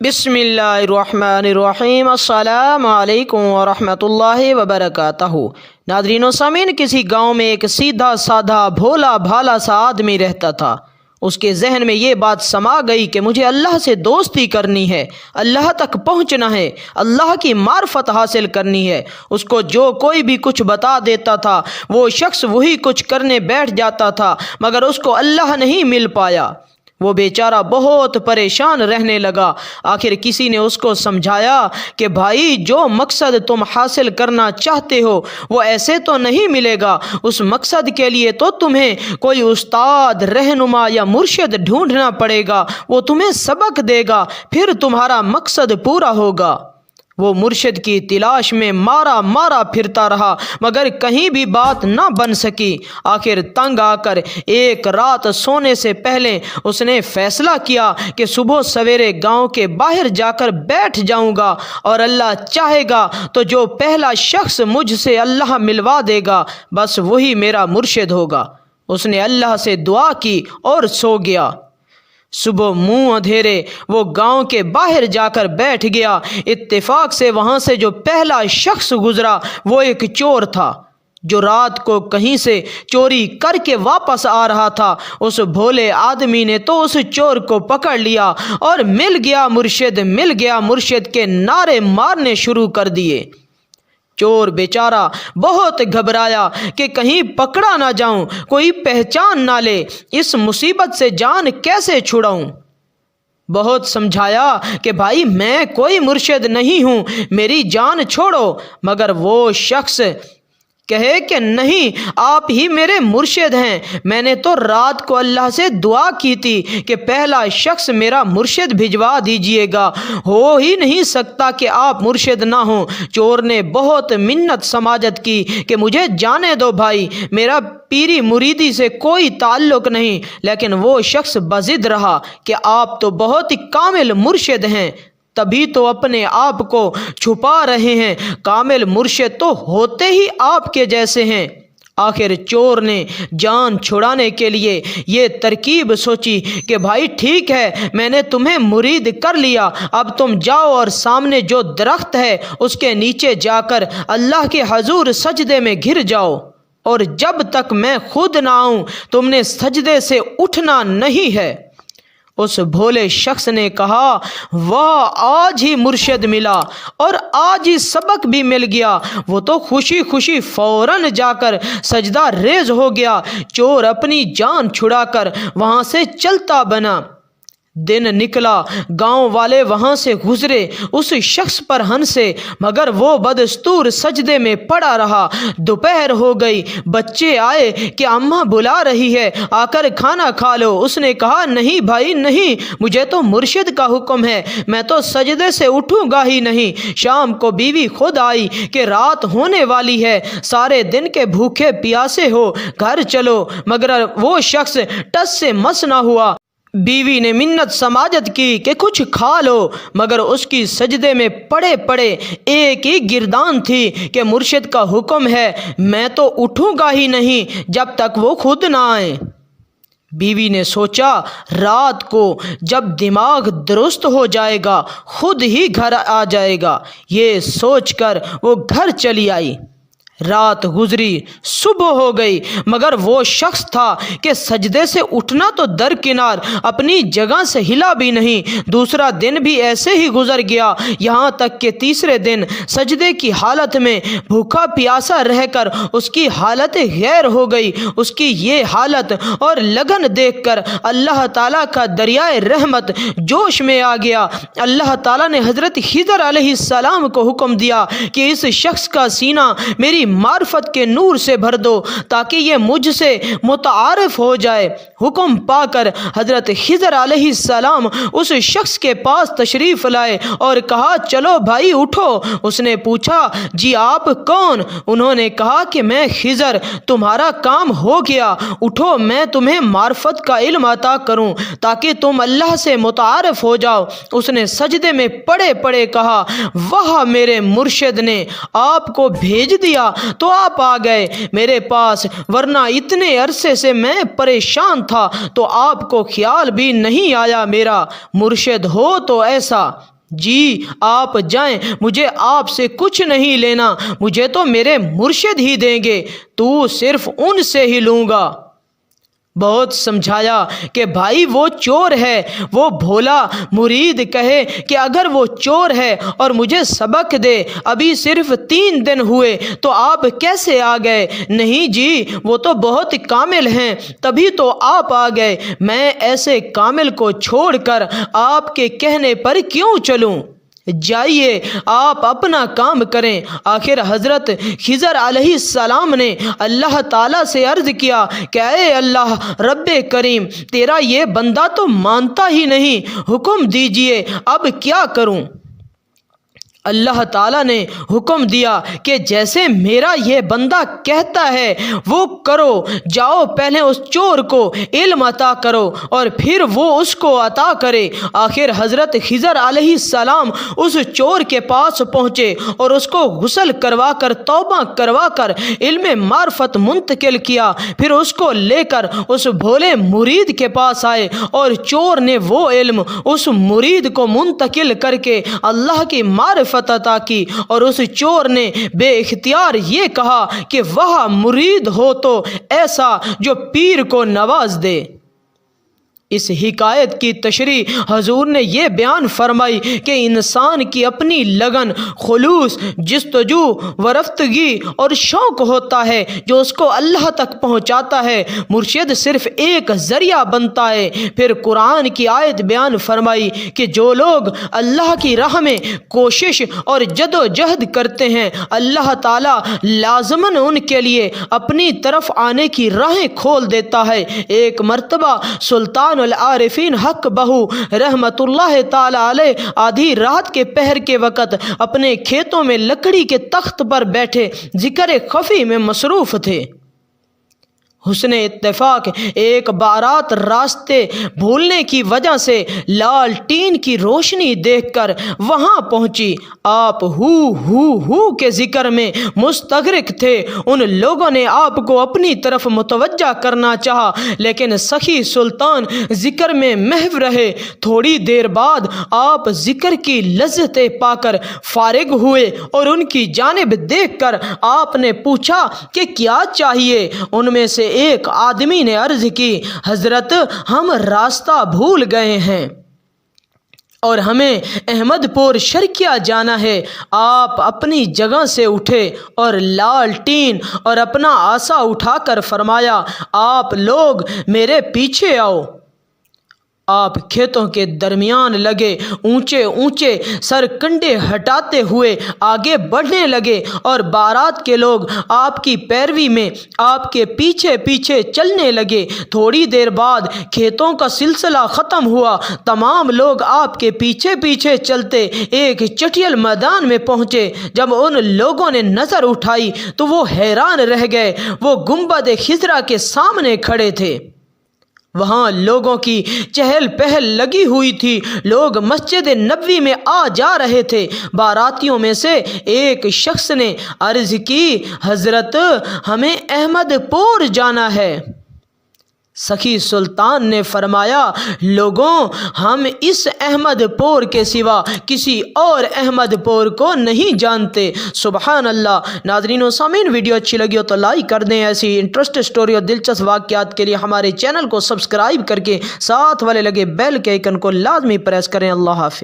بسم اللہ الرحمن الرحیم۔ السلام علیکم ورحمۃ اللہ وبرکاتہ۔ ناظرین و سامعین، کسی گاؤں میں ایک سیدھا سادھا بھولا بھالا سا آدمی رہتا تھا۔ اس کے ذہن میں یہ بات سما گئی کہ مجھے اللہ سے دوستی کرنی ہے، اللہ تک پہنچنا ہے، اللہ کی معرفت حاصل کرنی ہے۔ اس کو جو کوئی بھی کچھ بتا دیتا تھا وہ شخص وہی کچھ کرنے بیٹھ جاتا تھا، مگر اس کو اللہ نہیں مل پایا۔ وہ بیچارہ بہت پریشان رہنے لگا۔ آخر کسی نے اس کو سمجھایا کہ بھائی، جو مقصد تم حاصل کرنا چاہتے ہو وہ ایسے تو نہیں ملے گا۔ اس مقصد کے لیے تو تمہیں کوئی استاد، رہنما یا مرشد ڈھونڈنا پڑے گا، وہ تمہیں سبق دے گا، پھر تمہارا مقصد پورا ہوگا۔ وہ مرشد کی تلاش میں مارا پھرتا رہا، مگر کہیں بھی بات نہ بن سکی۔ آخر تنگ آ کر ایک رات سونے سے پہلے اس نے فیصلہ کیا کہ صبح سویرے گاؤں کے باہر جا کر بیٹھ جاؤں گا، اور اللہ چاہے گا تو جو پہلا شخص مجھ سے اللہ ملوا دے گا بس وہی میرا مرشد ہوگا۔ اس نے اللہ سے دعا کی اور سو گیا۔ صبح منہ اندھیرے وہ گاؤں کے باہر جا کر بیٹھ گیا۔ اتفاق سے وہاں سے جو پہلا شخص گزرا وہ ایک چور تھا، جو رات کو کہیں سے چوری کر کے واپس آ رہا تھا۔ اس بھولے آدمی نے تو اس چور کو پکڑ لیا اور مل گیا مرشد کے نعرے مارنے شروع کر دیے۔ چور بیچارہ بہت گھبرایا کہ کہیں پکڑا نہ جاؤں، کوئی پہچان نہ لے، اس مصیبت سے جان کیسے چھڑاؤں۔ بہت سمجھایا کہ بھائی، میں کوئی مرشد نہیں ہوں، میری جان چھوڑو، مگر وہ شخص کہے کہ نہیں، آپ ہی میرے مرشد ہیں۔ میں نے تو رات کو اللہ سے دعا کی تھی کہ پہلا شخص میرا مرشد بھجوا دیجئے گا، ہو ہی نہیں سکتا کہ آپ مرشد نہ ہوں۔ چور نے بہت منت سماجت کی کہ مجھے جانے دو بھائی، میرا پیری مریدی سے کوئی تعلق نہیں، لیکن وہ شخص بضد رہا کہ آپ تو بہت ہی کامل مرشد ہیں، تبھی تو اپنے آپ کو چھپا رہے ہیں، کامل مرشد تو ہوتے ہی آپ کے جیسے ہیں۔ آخر چور نے جان چھڑانے کے لیے یہ ترکیب سوچی کہ بھائی ٹھیک ہے، میں نے تمہیں مرید کر لیا، اب تم جاؤ اور سامنے جو درخت ہے اس کے نیچے جا کر اللہ کے حضور سجدے میں گر جاؤ، اور جب تک میں خود نہ آؤں تم نے سجدے سے اٹھنا نہیں ہے۔ اس بھولے شخص نے کہا، واہ، آج ہی مرشد ملا اور آج ہی سبق بھی مل گیا۔ وہ تو خوشی خوشی فوراً جا کر سجدہ ریز ہو گیا۔ چور اپنی جان چھڑا کر وہاں سے چلتا بنا۔ دن نکلا، گاؤں والے وہاں سے گزرے، اس شخص پر ہنسے، مگر وہ بدستور سجدے میں پڑا رہا۔ دوپہر ہو گئی، بچے آئے کہ اماں بلا رہی ہے، آ کر کھانا کھا لو۔ اس نے کہا، نہیں بھائی نہیں، مجھے تو مرشد کا حکم ہے، میں تو سجدے سے اٹھوں گا ہی نہیں۔ شام کو بیوی خود آئی کہ رات ہونے والی ہے، سارے دن کے بھوکے پیاسے ہو، گھر چلو، مگر وہ شخص ٹس سے مس نہ ہوا۔ بیوی نے منت سماجت کی کہ کچھ کھا لو، مگر اس کی سجدے میں پڑے پڑے ایک ہی گردان تھی کہ مرشد کا حکم ہے، میں تو اٹھوں گا ہی نہیں جب تک وہ خود نہ آئیں۔ بیوی نے سوچا، رات کو جب دماغ درست ہو جائے گا خود ہی گھر آ جائے گا۔ یہ سوچ کر وہ گھر چلی آئی۔ رات گزری، صبح ہو گئی، مگر وہ شخص تھا کہ سجدے سے اٹھنا تو درکنار، اپنی جگہ سے ہلا بھی نہیں۔ دوسرا دن بھی ایسے ہی گزر گیا، یہاں تک کہ تیسرے دن سجدے کی حالت میں بھوکا پیاسا رہ کر اس کی حالت غیر ہو گئی۔ اس کی یہ حالت اور لگن دیکھ کر اللہ تعالیٰ کا دریائے رحمت جوش میں آ گیا۔ اللہ تعالیٰ نے حضرت خضر علیہ السلام کو حکم دیا کہ اس شخص کا سینہ میری معرفت کے نور سے بھر دو تاکہ یہ مجھ سے متعارف ہو جائے۔ حکم پا کر حضرت خضر علیہ السلام اس شخص کے پاس تشریف لائے اور کہا، چلو بھائی اٹھو۔ اس نے پوچھا، جی آپ کون؟ انہوں نے کہا کہ میں خضر، تمہارا کام ہو گیا، اٹھو، میں تمہیں معرفت کا علم عطا کروں تاکہ تم اللہ سے متعارف ہو جاؤ۔ اس نے سجدے میں پڑے پڑے کہا، واہ، میرے مرشد نے آپ کو بھیج دیا تو آپ آ گئے میرے پاس، ورنہ اتنے عرصے سے میں پریشان تھا تو آپ کو خیال بھی نہیں آیا میرا مرشد ہو تو ایسا۔ جی آپ جائیں، مجھے آپ سے کچھ نہیں لینا، مجھے تو میرے مرشد ہی دیں گے، تو صرف ان سے ہی لوں گا۔ بہت سمجھایا کہ بھائی وہ چور ہے۔ وہ بھولا مرید کہے کہ اگر وہ چور ہے اور مجھے سبق دے، ابھی صرف 3 دن ہوئے تو آپ کیسے آ گئے؟ نہیں جی وہ تو بہت کامل ہیں، تبھی تو آپ آ گئے، میں ایسے کامل کو چھوڑ کر آپ کے کہنے پر کیوں چلوں؟ جائیے آپ اپنا کام کریں۔ آخر حضرت خضر علیہ السلام نے اللہ تعالیٰ سے عرض کیا کہ اے اللہ رب کریم، تیرا یہ بندہ تو مانتا ہی نہیں، حکم دیجئے اب کیا کروں؟ اللہ تعالیٰ نے حکم دیا کہ جیسے میرا یہ بندہ کہتا ہے وہ کرو، جاؤ پہلے اس چور کو علم عطا کرو اور پھر وہ اس کو عطا کرے۔ آخر حضرت خضر علیہ السلام اس چور کے پاس پہنچے اور اس کو غسل کروا کر توبہ کروا کر علم معرفت منتقل کیا، پھر اس کو لے کر اس بھولے مرید کے پاس آئے اور چور نے وہ علم اس مرید کو منتقل کر کے اللہ کی معرفت عطا کی، اور اس چور نے بے اختیار یہ کہا کہ وہ مرید ہو تو ایسا جو پیر کو نواز دے۔ اس حکایت کی تشریح حضور نے یہ بیان فرمائی کہ انسان کی اپنی لگن، خلوص، جستجو ورفتگی اور شوق ہوتا ہے جو اس کو اللہ تک پہنچاتا ہے، مرشد صرف ایک ذریعہ بنتا ہے۔ پھر قرآن کی آیت بیان فرمائی کہ جو لوگ اللہ کی راہ میں کوشش اور جد و جہد کرتے ہیں، اللہ تعالیٰ لازماً ان کے لیے اپنی طرف آنے کی راہیں کھول دیتا ہے۔ ایک مرتبہ سلطان العارفین حق بہو رحمت اللہ تعالی علیہ آدھی رات کے پہر کے وقت اپنے کھیتوں میں لکڑی کے تخت پر بیٹھے ذکر خفی میں مصروف تھے۔ حسن اتفاق ایک بارات راستے بھولنے کی وجہ سے لالٹین کی روشنی دیکھ کر وہاں پہنچی۔ آپ ہو کے ذکر میں مستغرق تھے۔ ان لوگوں نے آپ کو اپنی طرف متوجہ کرنا چاہا لیکن سخی سلطان ذکر میں محو رہے۔ تھوڑی دیر بعد آپ ذکر کی لذتیں پا کر فارغ ہوئے اور ان کی جانب دیکھ کر آپ نے پوچھا کہ کیا چاہیے؟ ان میں سے ایک آدمی نے عرض کی، حضرت ہم راستہ بھول گئے ہیں اور ہمیں احمد پور شرکیہ جانا ہے۔ آپ اپنی جگہ سے اٹھے اور لالٹین اور اپنا عصا اٹھا کر فرمایا، آپ لوگ میرے پیچھے آؤ۔ آپ کھیتوں کے درمیان لگے اونچے اونچے سر کنڈے ہٹاتے ہوئے آگے بڑھنے لگے اور بارات کے لوگ آپ کی پیروی میں آپ کے پیچھے پیچھے چلنے لگے۔ تھوڑی دیر بعد کھیتوں کا سلسلہ ختم ہوا، تمام لوگ آپ کے پیچھے پیچھے چلتے ایک چٹیل میدان میں پہنچے۔ جب ان لوگوں نے نظر اٹھائی تو وہ حیران رہ گئے۔ وہ گنبد خضرا کے سامنے کھڑے تھے۔ وہاں لوگوں کی چہل پہل لگی ہوئی تھی، لوگ مسجد نبوی میں آ جا رہے تھے۔ باراتیوں میں سے ایک شخص نے عرض کی، حضرت ہمیں احمد پور جانا ہے۔ سخی سلطان نے فرمایا، لوگوں ہم اس احمد پور کے سوا کسی اور احمد پور کو نہیں جانتے۔ سبحان اللہ۔ ناظرین و سامعین، ویڈیو اچھی لگی ہو تو لائک کر دیں۔ ایسی انٹرسٹ سٹوری اور دلچسپ واقعات کے لیے ہمارے چینل کو سبسکرائب کر کے ساتھ والے لگے بیل کے آئیکن کو لازمی پریس کریں۔ اللہ حافظ۔